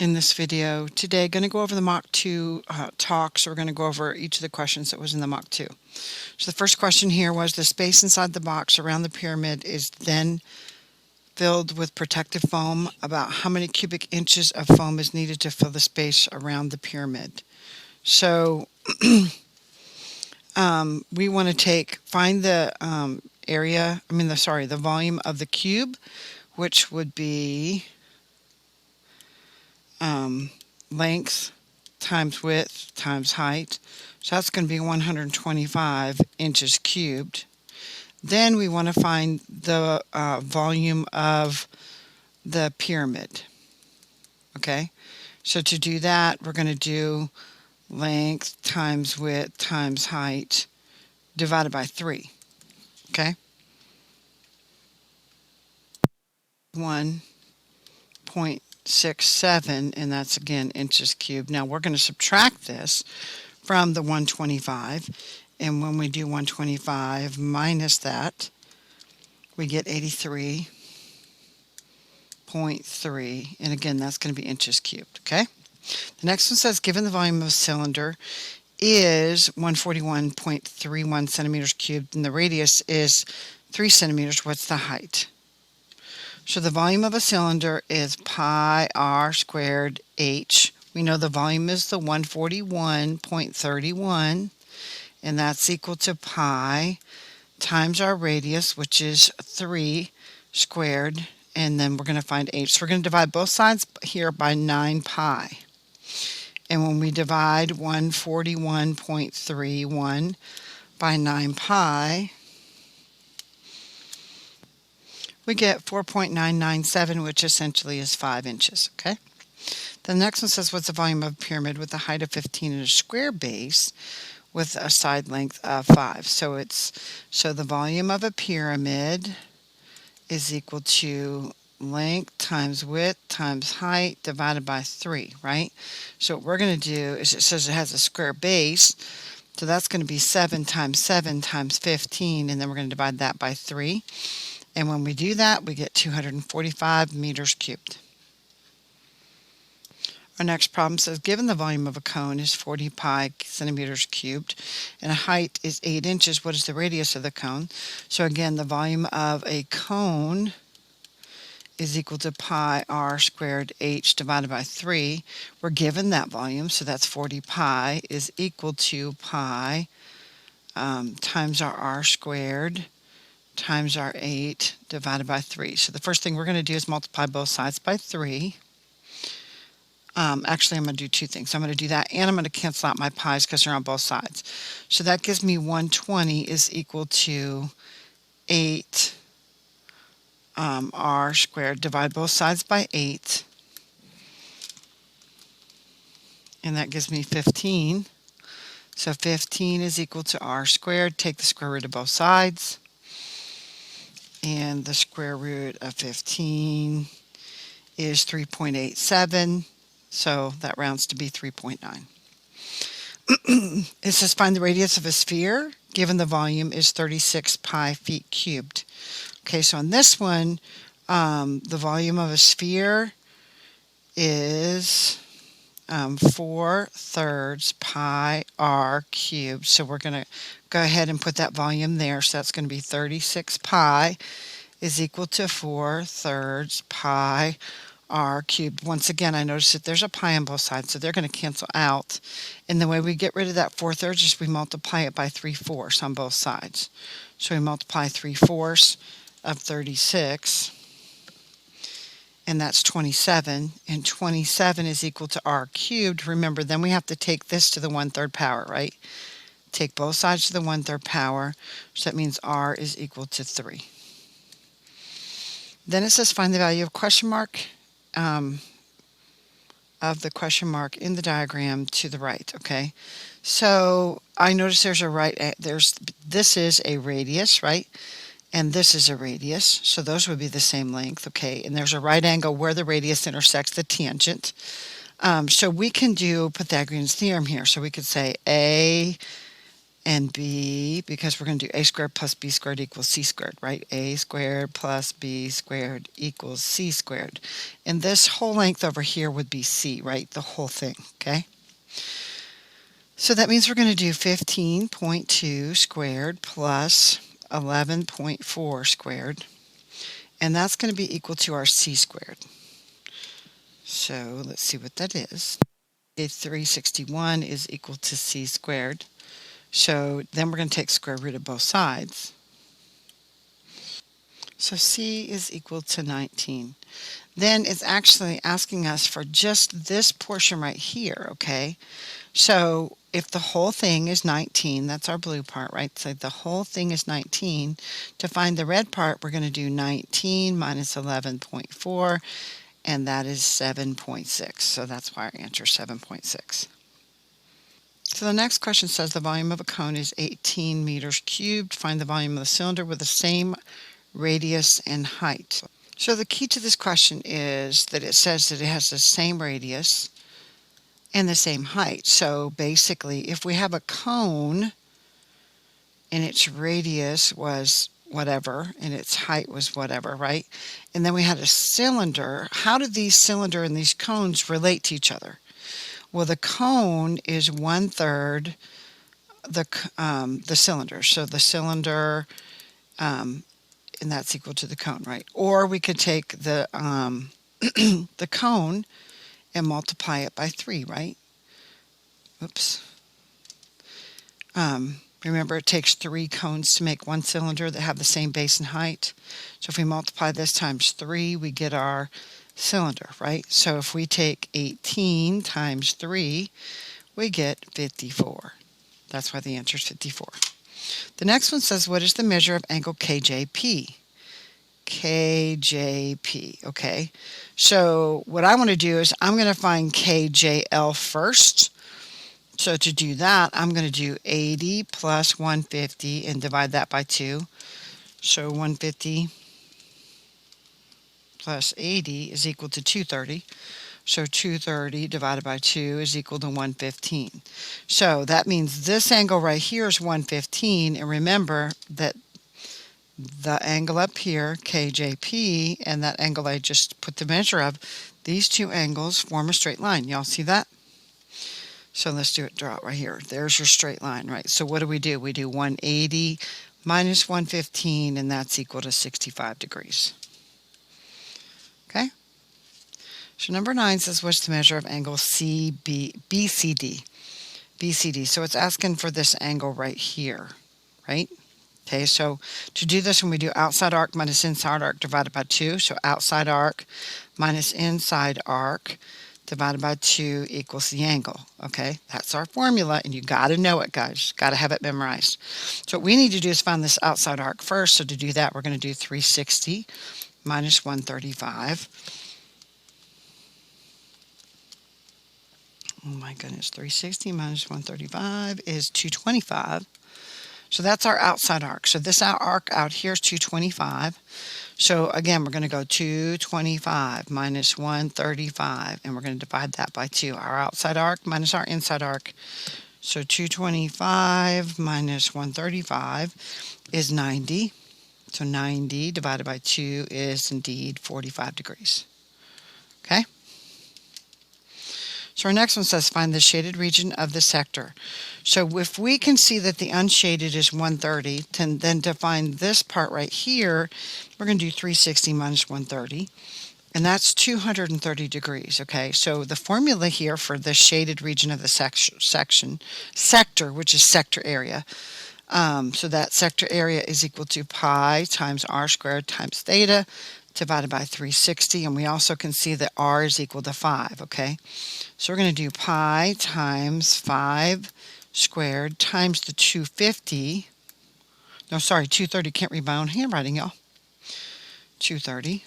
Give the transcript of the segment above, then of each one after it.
in this video today. Going to go over the Mach 2 talk, so we're going to go over each of the questions that was in the Mach 2. So the first question here was, the space inside the box around the pyramid is then filled with protective foam. About how many cubic inches of foam is needed to fill the space around the pyramid? So we want to find the the volume of the cube, which would be length times width times height. So that's going to be 125 inches cubed. Then we want to find the volume of the pyramid. Okay, so to do that, we're going to do length times width times height divided by 3. Okay, 1.67, and that's again inches cubed. Now we're going to subtract this from the 125, and when we do 125 minus that, we get 83.3, and again that's going to be inches cubed. Okay, the next one says, given the volume of a cylinder is 141.31 centimeters cubed and the radius is 3 centimeters, what's the height? So the volume of a cylinder is pi r squared h. We know the volume is the 141.31, and that's equal to pi times our radius, which is 3 squared, and then we're going to find h. So we're going to divide both sides here by 9 pi. And when we divide 141.31 by 9 pi, we get 4.997, which essentially is 5 inches. Okay. The next one says, what's the volume of a pyramid with a height of 15 and a square base with a side length of 5? So the volume of a pyramid is equal to length times width times height divided by 3, right? So what we're going to do is, it says it has a square base, so that's going to be 7 times 7 times 15, and then we're going to divide that by 3. And when we do that, we get 245 meters cubed. Our next problem says, given the volume of a cone is 40 pi centimeters cubed and a height is 8 inches, what is the radius of the cone? So again, the volume of a cone is equal to pi r squared h divided by 3. We're given that volume, so that's 40 pi is equal to pi times our r squared times our 8 divided by 3. So the first thing we're going to do is multiply both sides by 3. Actually, I'm going to do two things. I'm going to do that, and I'm going to cancel out my pi's because they're on both sides. So that gives me 120 is equal to 8 r squared. Divide both sides by 8, and that gives me 15. So 15 is equal to r squared. Take the square root of both sides, and the square root of 15 is 3.87. So that rounds to be 3.9. It says find the radius of a sphere given the volume is 36 pi feet cubed. Okay, so on this one, the volume of a sphere is 4/3 pi r cubed. So we're going to go ahead and put that volume there. So that's going to be 36 pi is equal to 4/3 pi r cubed. Once again, I notice that there's a pi on both sides, so they're going to cancel out. And the way we get rid of that 4/3 is we multiply it by 3/4 on both sides. So we multiply 3/4 of 36, and that's 27. And 27 is equal to r cubed. Remember, then we have to take this to the 1/3 power, right? Take both sides to the 1/3 power, so that means r is equal to 3. Then it says find the value of question mark. Of the question mark in the diagram to the right. Okay, so I notice this is a radius, right? And this is a radius, so those would be the same length. Okay, and there's a right angle where the radius intersects the tangent. So we can do Pythagorean's theorem here. So we could say a and b, because we're going to do a squared plus b squared equals c squared, right? A squared plus b squared equals c squared. And this whole length over here would be c, right? The whole thing, okay? So that means we're going to do 15.2 squared plus 11.4 squared. And that's going to be equal to our c squared. So let's see what that is. 361 is equal to c squared. So then we're going to take square root of both sides. So c is equal to 19. Then it's actually asking us for just this portion right here, okay? So if the whole thing is 19, that's our blue part, right? So the whole thing is 19. To find the red part, we're going to do 19 minus 11.4, and that is 7.6. So that's why our answer is 7.6. So the next question says the volume of a cone is 18 meters cubed. Find the volume of the cylinder with the same radius and height. So the key to this question is that it says that it has the same radius and the same height. So basically, if we have a cone and its radius was whatever and its height was whatever, right? And then we had a cylinder, how do these cylinder and these cones relate to each other? Well, the cone is 1/3 the cylinder. So the cylinder, and that's equal to the cone, right? Or we could take the the cone and multiply it by 3, right? Oops. Remember, it takes 3 cones to make one cylinder that have the same base and height. So if we multiply this times 3, we get our cylinder, right? So if we take 18 times 3, we get 54. That's why the answer is 54. The next one says, what is the measure of angle KJP? KJP, okay? So what I want to do is I'm going to find KJL first. So to do that, I'm going to do 80 plus 150 and divide that by 2. So 150 plus 80 is equal to 230. So 230 divided by 2 is equal to 115. So that means this angle right here is 115. And remember that the angle up here, KJP, and that angle I just put the measure of, these two angles form a straight line. Y'all see that? So let's do it, draw it right here. There's your straight line, right? So what do? We do 180 minus 115, and that's equal to 65 degrees. Okay? So number 9 says, what's the measure of angle BCD? BCD. So it's asking for this angle right here, right? Okay, so to do this, when we do outside arc minus inside arc divided by 2, so outside arc minus inside arc divided by 2 equals the angle. Okay, that's our formula, and you got to know it, guys. Got to have it memorized. So what we need to do is find this outside arc first. So to do that, we're going to do 360 minus 135. Oh my goodness, 360 minus 135 is 225. So that's our outside arc. So this arc out here is 225. So again, we're going to go 225 minus 135, and we're going to divide that by 2. Our outside arc minus our inside arc. So 225 minus 135 is 90. So 90 divided by 2 is indeed 45 degrees. Okay? So our next one says, find the shaded region of the sector. So if we can see that the unshaded is 130, then to find this part right here, we're going to do 360 minus 130, and that's 230 degrees, okay? So the formula here for the shaded region of the sector, which is sector area, so that sector area is equal to pi times r squared times theta divided by 360, and we also can see that r is equal to 5, okay? So we're going to do pi times 5 squared times the 250. No, sorry, 230. Can't read my own handwriting, y'all. 230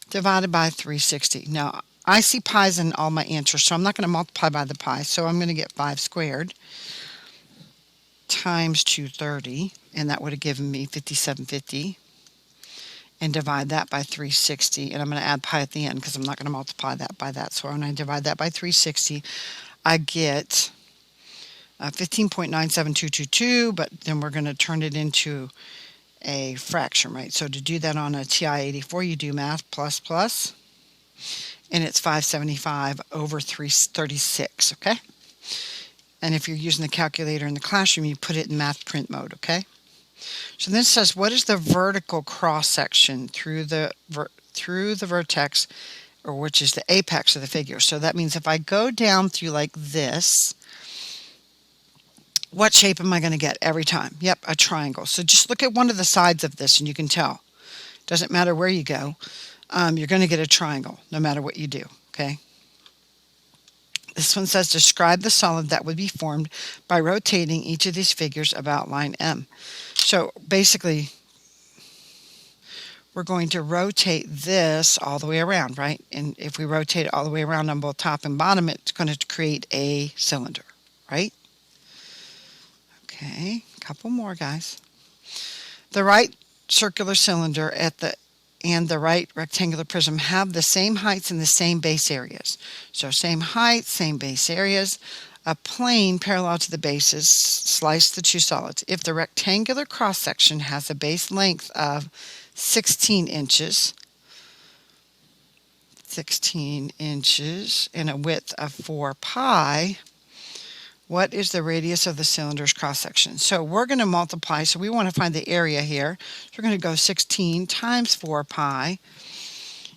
divided by 360. Now, I see pi's in all my answers, so I'm not going to multiply by the pi. So I'm going to get 5 squared times 230, and that would have given me 5750. And divide that by 360, and I'm going to add pi at the end because I'm not going to multiply that by that. So when I divide that by 360, I get 15.97222, but then we're going to turn it into a fraction, right? So to do that on a TI-84, you do math plus plus, and it's 575 over 336, okay? And if you're using the calculator in the classroom, you put it in math print mode, okay? So then it says, what is the vertical cross-section through the vertex, or which is the apex of the figure? So that means if I go down through like this, what shape am I going to get every time? Yep, a triangle. So just look at one of the sides of this and you can tell. Doesn't matter where you go, you're going to get a triangle no matter what you do, okay? This one says, describe the solid that would be formed by rotating each of these figures about line M. So basically, we're going to rotate this all the way around, right? And if we rotate it all the way around on both top and bottom, it's going to create a cylinder, right? Okay, a couple more, guys. The right circular cylinder and the right rectangular prism have the same heights and the same base areas. So same height, same base areas. A plane parallel to the bases slice the two solids. If the rectangular cross-section has a base length of 16 inches, and a width of 4 pi, what is the radius of the cylinder's cross-section? So we're going to multiply, so we want to find the area here. So we're going to go 16 times 4 pi,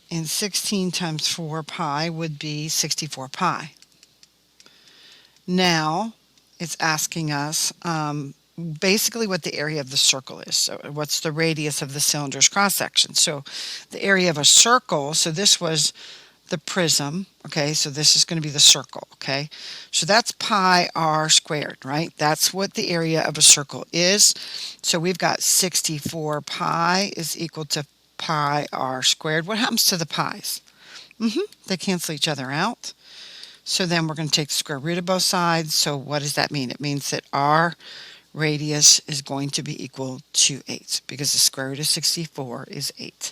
and 16 times 4 pi would be 64 pi. Now, it's asking us basically what the area of the circle is. So what's the radius of the cylinder's cross-section? So the area of a circle, so this was the prism, okay, so this is going to be the circle, okay, so that's pi r squared, right? That's what the area of a circle is. So we've got 64 pi is equal to pi r squared. What happens to the pi's? They cancel each other out. So then we're going to take the square root of both sides. So what does that mean? It means that our radius is going to be equal to 8, because the square root of 64 is 8.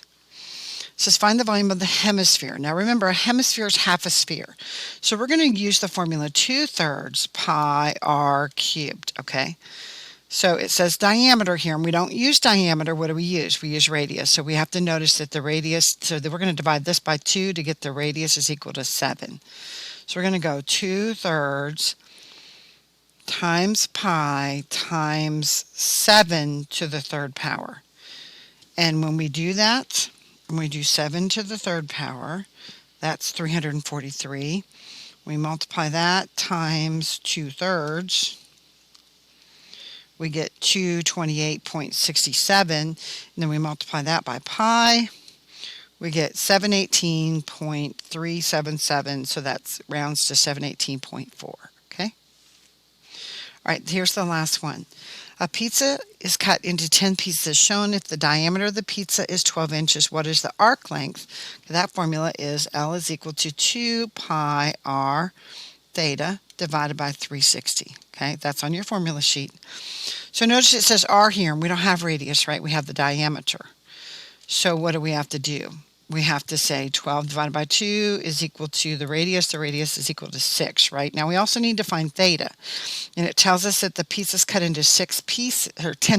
It says find the volume of the hemisphere. Now remember, a hemisphere is half a sphere. So we're going to use the formula 2/3 pi r cubed, okay? So it says diameter here, and we don't use diameter. What do we use? We use radius. So we have to notice that the radius, so that we're going to divide this by 2 to get the radius is equal to 7. So we're going to go 2/3 times pi times 7 to the third power. And when we do that, when we do 7 to the third power, that's 343. We multiply that times 2/3. We get 228.67. And then we multiply that by pi. We get 718.377. So that rounds to 718.4. Okay? All right, here's the last one. A pizza is cut into 10 pieces shown. If the diameter of the pizza is 12 inches, what is the arc length? That formula is L is equal to 2 pi r theta divided by 360. Okay, that's on your formula sheet. So notice it says r here, and we don't have radius, right? We have the diameter. So what do we have to do? We have to say 12 divided by 2 is equal to the radius. The radius is equal to 6, right? Now we also need to find theta. And it tells us that the pizza is cut into 10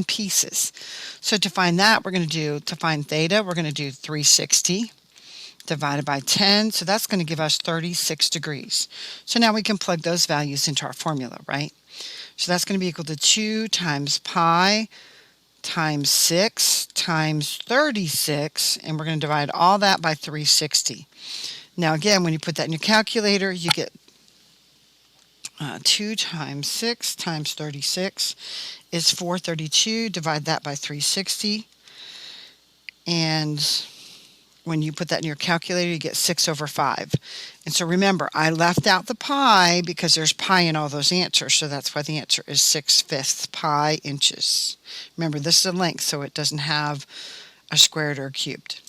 pieces. So to find that, to find theta, we're going to do 360 divided by 10. So that's going to give us 36 degrees. So now we can plug those values into our formula, right? So that's going to be equal to 2 times pi times 6 times 36, and we're going to divide all that by 360. Now again, when you put that in your calculator, you get 2 times 6 times 36 is 432. Divide that by 360, and when you put that in your calculator, you get 6 over 5. And so remember, I left out the pi because there's pi in all those answers, so that's why the answer is 6/5 pi inches. Remember, this is a length, so it doesn't have a squared or a cubed.